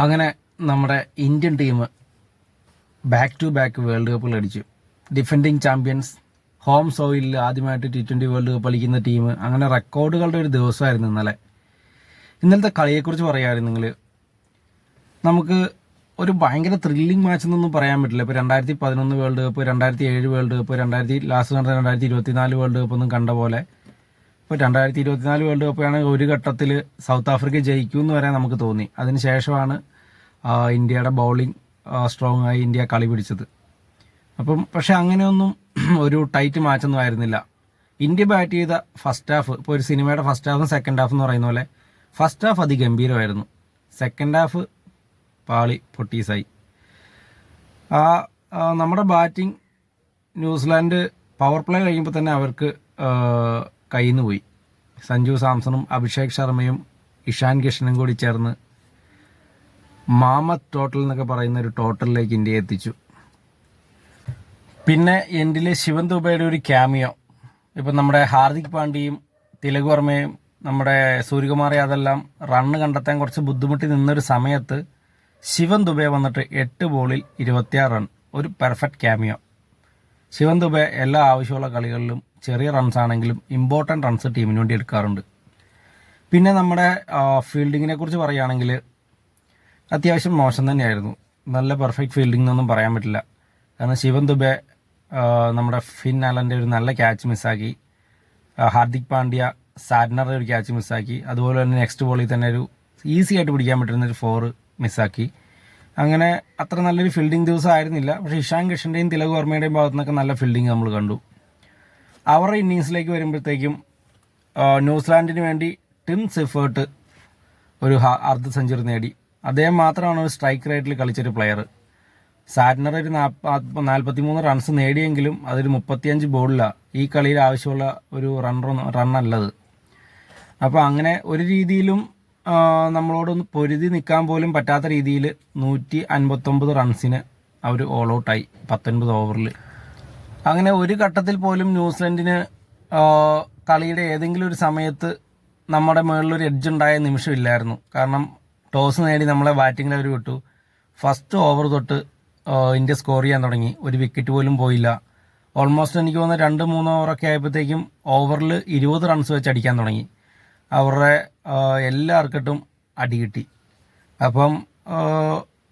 അങ്ങനെ നമ്മുടെ Indian team back to back world കപ്പുകൾ അടിച്ചു. ഡിഫെൻഡിങ് ചാമ്പ്യൻസ്, ഹോം സോയിലിൽ ആദ്യമായിട്ട് T20 വേൾഡ് കപ്പ് കളിക്കുന്ന ടീം. അങ്ങനെ റെക്കോർഡുകളുടെ ഒരു ദിവസമായിരുന്നു ഇന്നലെ. ഇന്നലത്തെ കളിയെക്കുറിച്ച് പറയുകയായിരുന്നെങ്കിൽ നമുക്ക് ഒരു ഭയങ്കര ത്രില്ലിംഗ് മാച്ച് എന്നൊന്നും പറയാൻ പറ്റില്ല. ഇപ്പോൾ 2011 world cup, 2007 world cup, last കണ്ട 2024 വേൾഡ് കപ്പ് ഒന്നും കണ്ട പോലെ ഇപ്പോൾ 2024 വേൾഡ് കപ്പ് ആണെങ്കിൽ ഒരു ഘട്ടത്തിൽ സൗത്ത് ആഫ്രിക്ക ജയിക്കുമെന്ന് വരെ നമുക്ക് തോന്നി. അതിനുശേഷമാണ് ഇന്ത്യയുടെ ബൗളിംഗ് സ്ട്രോങ് ആയി ഇന്ത്യ കളി പിടിച്ചത്. പക്ഷെ അങ്ങനെയൊന്നും ഒരു ടൈറ്റ് മാച്ചൊന്നും ആയിരുന്നില്ല. ഇന്ത്യ ബാറ്റ് ചെയ്ത ഫസ്റ്റ് ഹാഫ്, ഇപ്പോൾ ഒരു സിനിമയുടെ ഫസ്റ്റ് ഹാഫും സെക്കൻഡ് ഹാഫ് എന്ന് പറയുന്ന പോലെ ഫസ്റ്റ് ഹാഫ് അതിഗംഭീരമായിരുന്നു. സെക്കൻഡ് ഹാഫ് പാളി പൊട്ടീസായി. നമ്മുടെ ബാറ്റിംഗ് ന്യൂസിലാൻഡ് പവർ പ്ലേ കഴിയുമ്പോൾ തന്നെ അവർക്ക് കയ്യിൽ നിന്ന് പോയി. സഞ്ജു സാംസണും അഭിഷേക് ശർമ്മയും ഇഷാൻ കിഷനും കൂടി ചേർന്ന് മാമത്ത് ടോട്ടൽ എന്നൊക്കെ പറയുന്ന ഒരു ടോട്ടലിലേക്ക് ഇന്ത്യയെ എത്തിച്ചു. പിന്നെ എൻഡിൽ ശിവൻ ദുബെയുടെ ഒരു ക്യാമിയോ, ഇപ്പം നമ്മുടെ ഹാർദിക് പാണ്ഡ്യയും തിലക് വർമ്മയും നമ്മുടെ സൂര്യകുമാർ യാദവെല്ലാം റണ്ണ് കണ്ടെത്താൻ കുറച്ച് ബുദ്ധിമുട്ടി നിന്നൊരു സമയത്ത് ശിവൻ ദുബെ വന്നിട്ട് 8 ബോളിൽ 26 റൺ, ഒരു പെർഫെക്റ്റ് ക്യാമിയോ. ശിവൻ ദുബെ എല്ലാ ആവശ്യമുള്ള കളികളിലും ചെറിയ റൺസ് ആണെങ്കിലും ഇമ്പോർട്ടൻറ്റ് റൺസ് ടീമിന് വേണ്ടി എടുക്കാറുണ്ട്. പിന്നെ നമ്മുടെ ഫീൽഡിങ്ങിനെ കുറിച്ച് പറയുകയാണെങ്കിൽ അത്യാവശ്യം മോശം തന്നെയായിരുന്നു. നല്ല പെർഫെക്റ്റ് ഫീൽഡിംഗ് എന്നൊന്നും പറയാൻ പറ്റില്ല. കാരണം ശിവൻ ദുബെ നമ്മുടെ ഫിൻ ആലൻ്റെ ഒരു നല്ല ക്യാച്ച് മിസ്സാക്കി, ഹാർദിക് പാണ്ഡ്യ സാറ്റ്നറുടെ ഒരു ക്യാച്ച് മിസ്സാക്കി, അതുപോലെ തന്നെ നെക്സ്റ്റ് ബോളിൽ തന്നെ ഒരു ഈസി ആയിട്ട് പിടിക്കാൻ പറ്റുന്ന ഒരു 4 മിസ്സാക്കി. അങ്ങനെ അത്ര നല്ലൊരു ഫീൽഡിംഗ് ദിവസം ആയിരുന്നില്ല. പക്ഷേ ഇഷാൻ കിഷൻ്റെയും തിലക് വർമ്മയുടെയും ഭാഗത്തു നിന്നൊക്കെ നല്ല ഫീൽഡിംഗ് നമ്മൾ കണ്ടു. അവരുടെ ഇന്നിങ്സിലേക്ക് വരുമ്പോഴത്തേക്കും ന്യൂസിലാൻഡിന് വേണ്ടി ടിം സിഫേർട്ട് ഒരു അർദ്ധ സെഞ്ചുറി നേടി. അദ്ദേഹം മാത്രമാണ് ഒരു സ്ട്രൈക്ക് റേറ്റിൽ കളിച്ചൊരു പ്ലെയർ. സാറ്റ്നർ ഒരു 43 റൺസ് നേടിയെങ്കിലും അതൊരു 35 ബോളിലാണ്. ഈ കളിയിൽ ആവശ്യമുള്ള ഒരു റണ്ണല്ലത്. അപ്പോൾ അങ്ങനെ ഒരു രീതിയിലും നമ്മളോടൊന്ന് പൊരുതി നിൽക്കാൻ പോലും പറ്റാത്ത രീതിയിൽ 159 റൺസിന് അവർ ഓൾ ഔട്ടായി 19 ഓവറിൽ. അങ്ങനെ ഒരു ഘട്ടത്തിൽ പോലും ന്യൂസിലൻഡിന് കളിയുടെ ഏതെങ്കിലും ഒരു സമയത്ത് നമ്മുടെ മുകളിലൊരു എഡ്ജ് ഉണ്ടായ നിമിഷമില്ലായിരുന്നു. കാരണം ടോസ് നേടി നമ്മളെ ബാറ്റിങ്ങിൽ അവർ വിട്ടു. ഫസ്റ്റ് ഓവർ തൊട്ട് ഇന്ത്യ സ്കോർ ചെയ്യാൻ തുടങ്ങി. ഒരു വിക്കറ്റ് പോലും പോയില്ല. ഓൾമോസ്റ്റ് എനിക്ക് തോന്നുന്നു 2-3 ഓവറൊക്കെ ആയപ്പോഴത്തേക്കും ഓവറിൽ 20 റൺസ് വെച്ച് അടിക്കാൻ തുടങ്ങി. അവരുടെ എല്ലാ അർക്കട്ടും അടി കിട്ടി. അപ്പം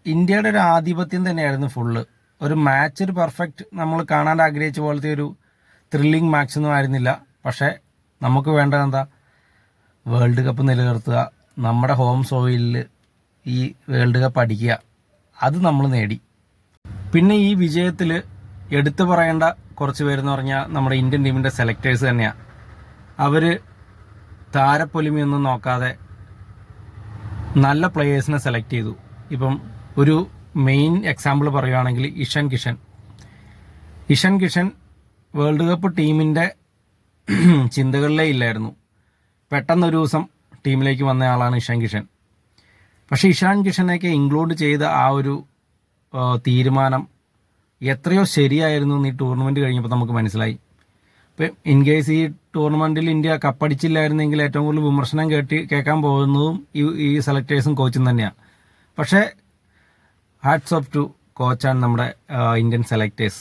ഇന്ത്യയുടെ ഒരു ആധിപത്യം തന്നെയായിരുന്നു ഫുള്ള്. ഒരു മാച്ച് ഒരു പെർഫെക്റ്റ് നമ്മൾ കാണാൻ ആഗ്രഹിച്ച പോലത്തെ ഒരു ത്രില്ലിംഗ് മാച്ചൊന്നും ആയിരുന്നില്ല. പക്ഷേ നമുക്ക് വേണ്ടത് എന്താ? വേൾഡ് കപ്പ് നിലനിർത്തുക, നമ്മുടെ ഹോം സോയിലിൽ ഈ വേൾഡ് കപ്പ് അടിക്കുക. അത് നമ്മൾ നേടി. പിന്നെ ഈ വിജയത്തിൽ എടുത്തു പറയേണ്ട കുറച്ച് പേരെന്ന് പറഞ്ഞാൽ നമ്മുടെ ഇന്ത്യൻ ടീമിൻ്റെ സെലക്ടേഴ്സ് തന്നെയാണ്. അവർ താരപ്പൊലിമയൊന്നും നോക്കാതെ നല്ല പ്ലെയേഴ്സിനെ സെലക്ട് ചെയ്തു. ഇപ്പം ഒരു മെയിൻ എക്സാമ്പിൾ പറയുകയാണെങ്കിൽ ഇഷാൻ കിഷൻ വേൾഡ് കപ്പ് ടീമിൻ്റെ ചിന്തകളിലേ ഇല്ലായിരുന്നു. പെട്ടെന്നൊരു ദിവസം ടീമിലേക്ക് വന്ന ആളാണ് ഇഷാൻ കിഷൻ. പക്ഷേ ഇഷാൻ കിഷനെയൊക്കെ ഇൻക്ലൂഡ് ചെയ്ത ആ ഒരു തീരുമാനം എത്രയോ ശരിയായിരുന്നു എന്ന് ഈ ടൂർണമെൻറ്റ് കഴിഞ്ഞപ്പോൾ നമുക്ക് മനസ്സിലായി. ഇപ്പം ഇൻ കേസ് ഈ ടൂർണമെൻറ്റിൽ ഇന്ത്യ കപ്പടിച്ചില്ലായിരുന്നെങ്കിൽ ഏറ്റവും കൂടുതൽ വിമർശനം കേൾക്കാൻ പോകുന്നതും ഈ സെലക്ടേഴ്സും കോച്ചും തന്നെയാണ്. പക്ഷേ hats of two coach and നമ്മുടെ ഇന്ത്യൻ സെലക്ടേഴ്സ്.